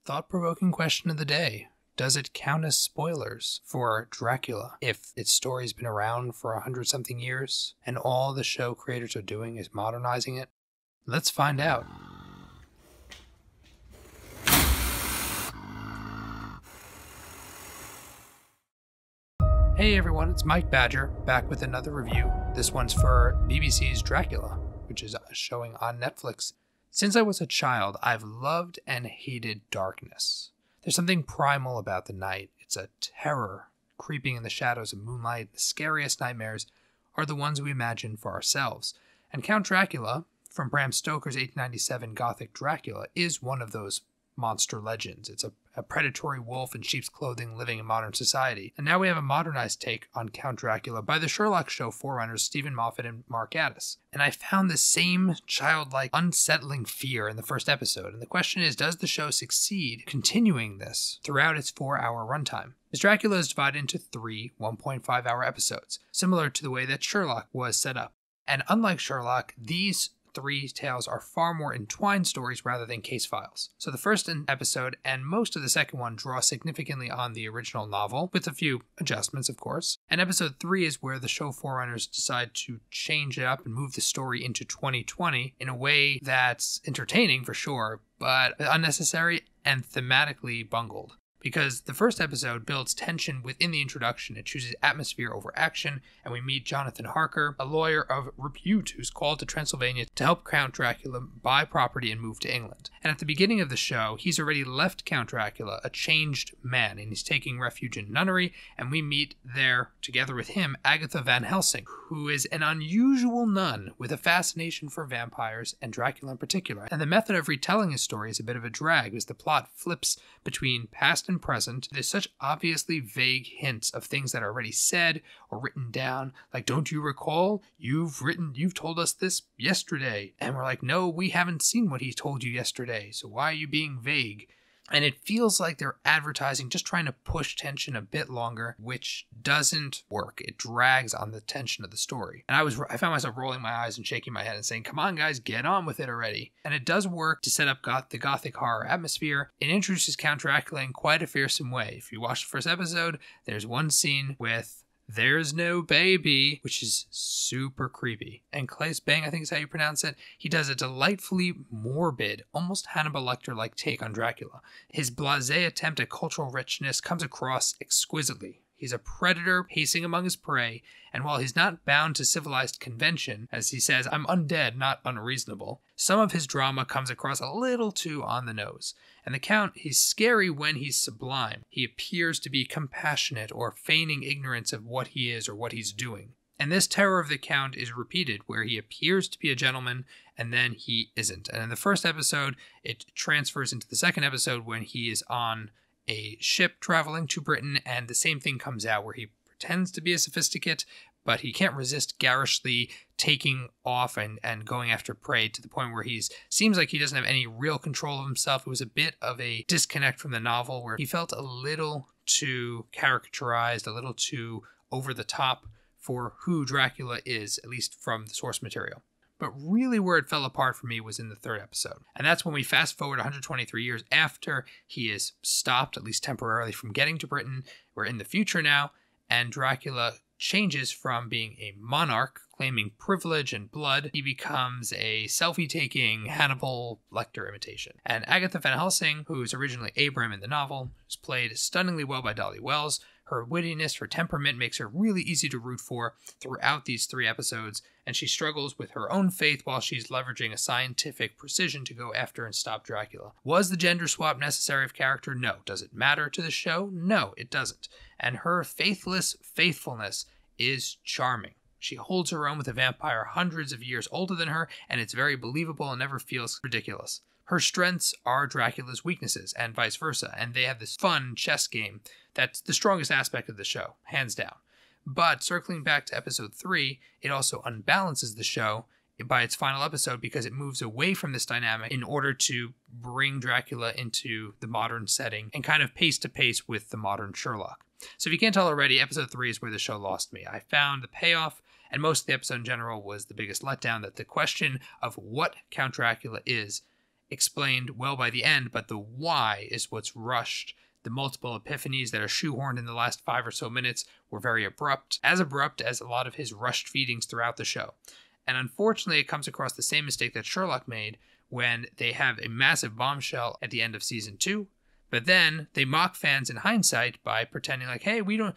thought-provoking question of the day. Does it count as spoilers for Dracula if its story's been around for 100-something years and all the show creators are doing is modernizing it? Let's find out. Hey everyone, it's Mike Badger, back with another review. This one's for BBC's Dracula, which is showing on Netflix. Since I was a child, I've loved and hated darkness. There's something primal about the night. It's a terror creeping in the shadows of moonlight. The scariest nightmares are the ones we imagine for ourselves. And Count Dracula, from Bram Stoker's 1897 Gothic Dracula, is one of those monster legends. It's a predatory wolf in sheep's clothing living in modern society. And now we have a modernized take on Count Dracula by the Sherlock show forerunners Stephen Moffat and Mark Gatiss. And I found the same childlike, unsettling fear in the first episode. And the question is, does the show succeed continuing this throughout its 4-hour runtime? As Dracula is divided into 3 1.5-hour episodes, similar to the way that Sherlock was set up. And unlike Sherlock, these 3 tales are far more entwined stories rather than case files. So the first episode and most of the second one draw significantly on the original novel, with a few adjustments, of course. And episode 3 is where the show forerunners decide to change it up and move the story into 2020 in a way that's entertaining for sure, but unnecessary and thematically bungled. Because the first episode builds tension within the introduction. It chooses atmosphere over action, and we meet Jonathan Harker, a lawyer of repute who's called to Transylvania to help Count Dracula buy property and move to England. And at the beginning of the show, he's already left Count Dracula, a changed man, and he's taking refuge in a nunnery, and we meet there, together with him, Agatha Van Helsing, who is an unusual nun with a fascination for vampires and Dracula in particular. And the method of retelling his story is a bit of a drag, as the plot flips between past and present. There's such obviously vague hints of things that are already said or written down, like, don't you recall? You've told us this yesterday. And we're like, no, we haven't seen what he told you yesterday, so why are you being vague? And it feels like they're advertising, just trying to push tension a bit longer, which doesn't work. It drags on the tension of the story. And I found myself rolling my eyes and shaking my head and saying, come on guys, get on with it already. And it does work to set up the gothic horror atmosphere. It introduces Count Dracula in quite a fearsome way. If you watch the first episode, there's one scene with "There's no baby," which is super creepy. And Claes Bang, I think is how you pronounce it, he does a delightfully morbid, almost Hannibal Lecter-like take on Dracula. His blasé attempt at cultural richness comes across exquisitely. He's a predator pacing among his prey, and while he's not bound to civilized convention, as he says, "I'm undead, not unreasonable," some of his drama comes across a little too on the nose. And the Count, he's scary when he's sublime. He appears to be compassionate or feigning ignorance of what he is or what he's doing. And this terror of the Count is repeated, where he appears to be a gentleman and then he isn't. And in the first episode, it transfers into the second episode when he is on a ship traveling to Britain, and the same thing comes out where he pretends to be a sophisticate, but he can't resist garishly taking off and going after prey to the point where seems like he doesn't have any real control of himself. It was a bit of a disconnect from the novel where he felt a little too caricaturized, a little too over the top for who Dracula is, at least from the source material. But really where it fell apart for me was in the third episode. And that's when we fast forward 123 years after he is stopped, at least temporarily, from getting to Britain. We're in the future now, and Dracula changes from being a monarch claiming privilege and blood. He becomes a selfie-taking Hannibal Lecter imitation. And Agatha Van Helsing, who is originally Abraham in the novel, is played stunningly well by Dolly Wells. Her wittiness, her temperament makes her really easy to root for throughout these 3 episodes, and she struggles with her own faith while she's leveraging a scientific precision to go after and stop Dracula. Was the gender swap necessary of character? No. Does it matter to the show? No, it doesn't. And her faithless faithfulness is charming. She holds her own with a vampire hundreds of years older than her, and it's very believable and never feels ridiculous. Her strengths are Dracula's weaknesses, and vice versa, and they have this fun chess game that's the strongest aspect of the show, hands down. But circling back to episode 3, it also unbalances the show by its final episode because it moves away from this dynamic in order to bring Dracula into the modern setting and kind of pace to pace with the modern Sherlock. So if you can't tell already, episode 3 is where the show lost me. I found the payoff, and most of the episode in general was the biggest letdown, that the question of what Count Dracula is explained well by the end, but the why is what's rushed. The multiple epiphanies that are shoehorned in the last 5 or so minutes were very abrupt as a lot of his rushed feedings throughout the show. And unfortunately, it comes across the same mistake that Sherlock made when they have a massive bombshell at the end of season 2. But then they mock fans in hindsight by pretending like, hey, we don't,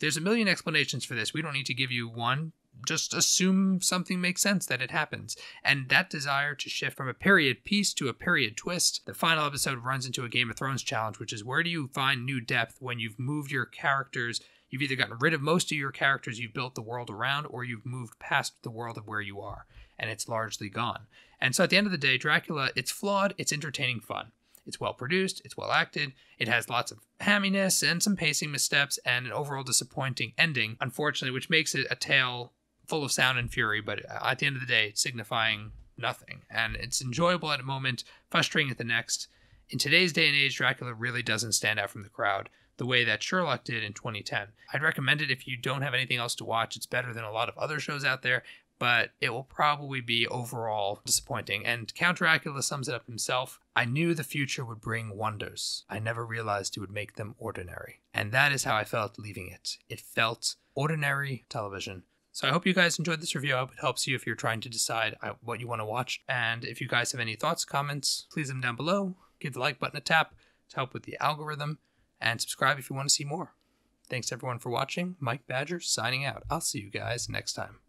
there's a million explanations for this. We don't need to give you one. Just assume something makes sense that it happens. And that desire to shift from a period piece to a period twist, the final episode runs into a Game of Thrones challenge, which is where do you find new depth when you've moved your characters? You've either gotten rid of most of your characters you've built the world around, or you've moved past the world of where you are, and it's largely gone. And so at the end of the day, Dracula, it's flawed, it's entertaining fun. It's well produced, it's well acted, it has lots of hamminess and some pacing missteps and an overall disappointing ending, unfortunately, which makes it a tale full of sound and fury, but at the end of the day, it's signifying nothing. And it's enjoyable at a moment, frustrating at the next. In today's day and age, Dracula really doesn't stand out from the crowd the way that Sherlock did in 2010. I'd recommend it if you don't have anything else to watch. It's better than a lot of other shows out there, but it will probably be overall disappointing. And Count Dracula sums it up himself. I knew the future would bring wonders. I never realized it would make them ordinary. And that is how I felt leaving it. It felt ordinary television. So I hope you guys enjoyed this review. I hope it helps you if you're trying to decide what you want to watch. And if you guys have any thoughts, comments, please leave them down below. Give the like button a tap to help with the algorithm. And subscribe if you want to see more. Thanks everyone for watching. Mike Badger signing out. I'll see you guys next time.